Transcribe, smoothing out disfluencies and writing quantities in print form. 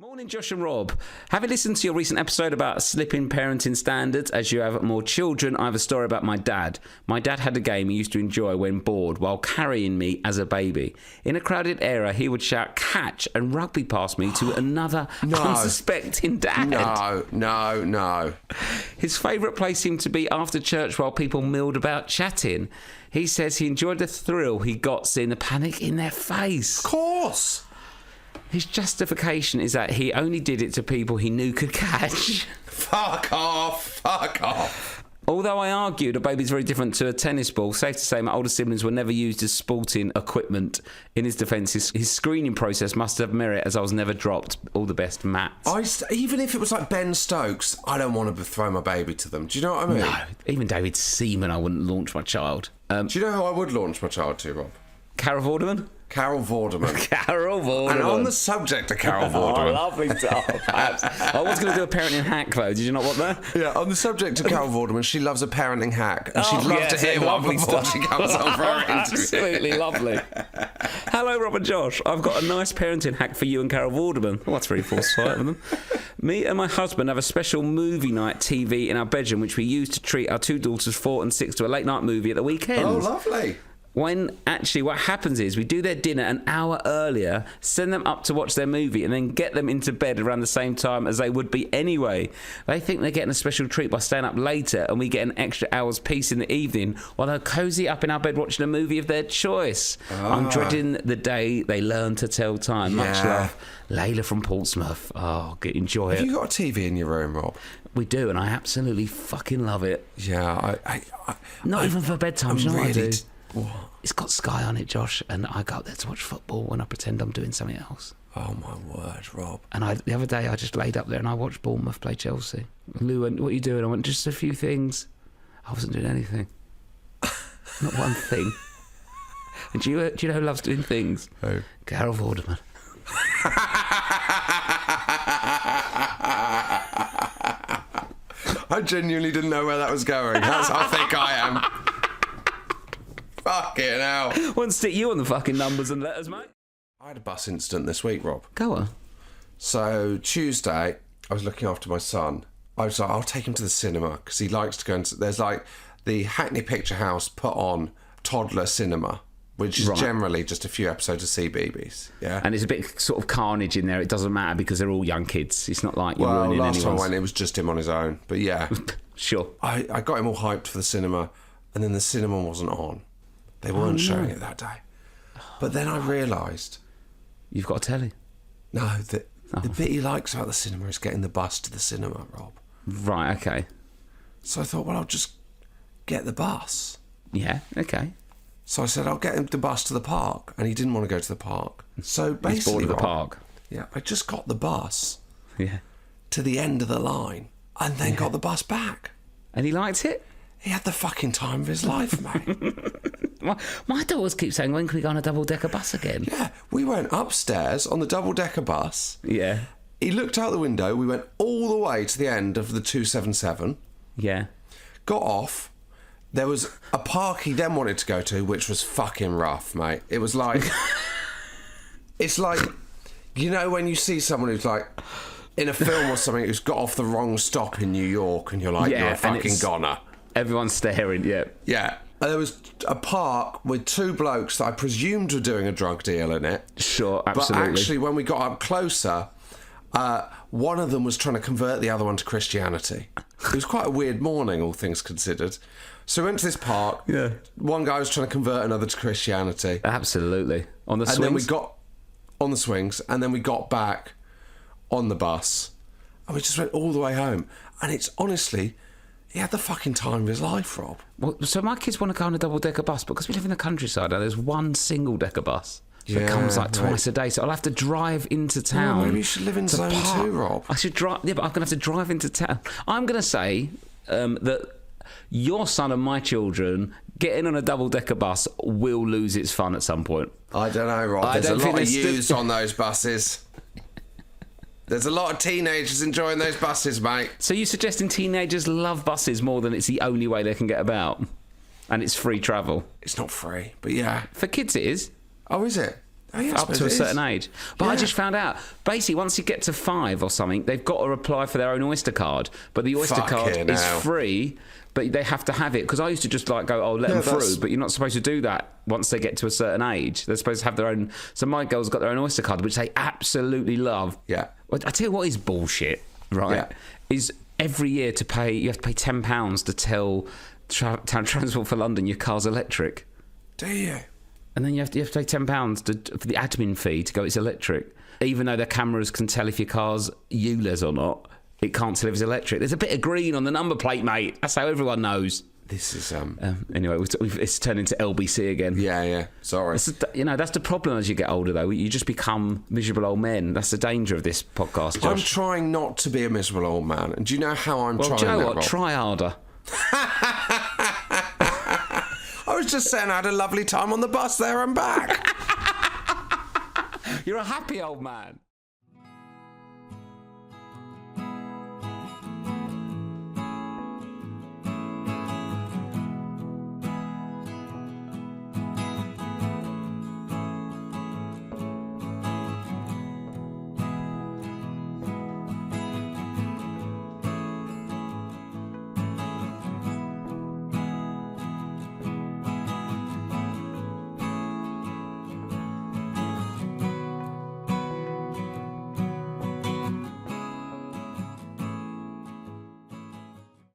Morning, Josh and Rob. Having listened to your recent episode about slipping parenting standards as you have more children, I have a story about my dad. My dad had a game he used to enjoy when bored while carrying me as a baby. In a crowded area, he would shout catch and rugby past me to another unsuspecting dad. No. His favourite place seemed to be after church while people milled about chatting. He says he enjoyed the thrill he got seeing the panic in their face. Of course. His justification is that he only did it to people he knew could catch. Fuck off. Although I argued a baby's very different to a tennis ball, safe to say my older siblings were never used as sporting equipment. In his defence, his screening process must have merit, as I was never dropped. All the best, Matt. Even if it was like Ben Stokes, I don't want to throw my baby to them. Do you know what I mean? No, even David Seaman, I wouldn't launch my child. Do you know who I would launch my child to, Rob? Carol Vorderman? Carol Vorderman. Carol Vorderman. And on the subject of Carol Vorderman. Lovely stuff. I was going to do a parenting hack, though. Did you not want that? Yeah, on the subject of Carol Vorderman, she loves a parenting hack. And she'd love to hear one before she comes on for her interview. Absolutely lovely. Hello, Rob and Josh. I've got a nice parenting hack for you and Carol Vorderman. Well, that's very foresight of them. Me and my husband have a special movie night TV in our bedroom, which we use to treat our two daughters, 4 and 6, to a late night movie at the weekend. Oh, lovely. When actually what happens is we do their dinner an hour earlier, send them up to watch their movie, and then get them into bed around the same time as they would be anyway. They think they're getting a special treat by staying up later, and we get an extra hour's peace in the evening while they're cosy up in our bed watching a movie of their choice. I'm dreading the day they learn to tell time. Much love. Layla from Portsmouth. Oh, enjoy it. Have you got a TV in your room, Rob? We do, and I absolutely fucking love it. Yeah, Not even for bedtime, you know what I do? What? It's got Sky on it, Josh, and I go up there to watch football when I pretend I'm doing something else. Oh, my word, Rob. And the other day, I just laid up there and I watched Bournemouth play Chelsea. Lou went, what are you doing? I went, just a few things. I wasn't doing anything. Not one thing. And do you know who loves doing things? Who? Carol Vorderman. I genuinely didn't know where that was going. That's how thick I am. Fucking hell. Want to stick you on the fucking numbers and letters, mate? I had a bus incident this week, Rob. Go on. So, Tuesday, I was looking after my son. I was like, I'll take him to the cinema, because he likes to go into... There's like the Hackney Picture House put on toddler cinema, which is generally just a few episodes of CBeebies, yeah? And it's a bit sort of carnage in there. It doesn't matter because they're all young kids. It's not like you're ruining last anyone's... time I went, it was just him on his own. But yeah. Sure. I got him all hyped for the cinema, and then the cinema wasn't on. They weren't showing it that day. But then I realised... You've got a telly? No, the bit he likes about the cinema is getting the bus to the cinema, Rob. Right, okay. So I thought, well, I'll just get the bus. Yeah, okay. So I said, I'll get him the bus to the park. And he didn't want to go to the park. So basically... He's bored of the park. Yeah, I just got the bus to the end of the line and then got the bus back. And he liked it? He had the fucking time of his life, mate. My daughters keep saying, when can we go on a double-decker bus again? Yeah, we went upstairs on the double-decker bus. Yeah. He looked out the window. We went all the way to the end of the 277. Yeah. Got off. There was a park he then wanted to go to, which was fucking rough, mate. It was like... It's like... You know when you see someone who's like... In a film or something, who's got off the wrong stop in New York, and you're like, you're a fucking goner. Everyone's staring, yeah. Yeah. And there was a park with two blokes that I presumed were doing a drug deal in it. Sure, absolutely. But actually, when we got up closer, one of them was trying to convert the other one to Christianity. It was quite a weird morning, all things considered. So we went to this park. Yeah. One guy was trying to convert another to Christianity. Absolutely. On the swings? And then we got on the swings, and then we got back on the bus, and we just went all the way home. And it's honestly... He had the fucking time of his life, Rob. Well, so my kids want to go on a double-decker bus, but because we live in the countryside, now there's one single-decker bus that comes like twice a day, so I'll have to drive into town. Well, maybe you should live in Zone 2, Rob. I should drive, yeah, but I'm going to have to drive into town. I'm going to say that your son and my children getting on a double-decker bus will lose its fun at some point. I don't know, Rob. There's a lot of use on those buses. There's a lot of teenagers enjoying those buses, mate. So you're suggesting teenagers love buses more than it's the only way they can get about? And it's free travel? It's not free, but yeah. For kids it is. Oh, is it? up to a certain age. But I just found out, basically, once you get to 5 or something, they've got to apply for their own Oyster card. But the Oyster card is free, but they have to have it. Because I used to just like go, let them through, but you're not supposed to do that once they get to a certain age. They're supposed to have their own. So my girls got their own Oyster card, which they absolutely love. Yeah. I tell you what is bullshit, right? Yeah. Is every year you have to pay £10 to tell Transport for London your car's electric. Do you? And then you have to pay £10 for the admin fee to go it's electric. Even though the cameras can tell if your car's ULEZ or not, it can't tell if it's electric. There's a bit of green on the number plate, mate. That's how everyone knows. This is anyway, it's turned into LBC again. Yeah. Sorry. That's the problem as you get older, though. You just become miserable old men. That's the danger of this podcast, Josh. I'm trying not to be a miserable old man. And do you know how I'm trying? Well, do you know what? Rob? Try harder. I was just saying I had a lovely time on the bus there and back. You're a happy old man.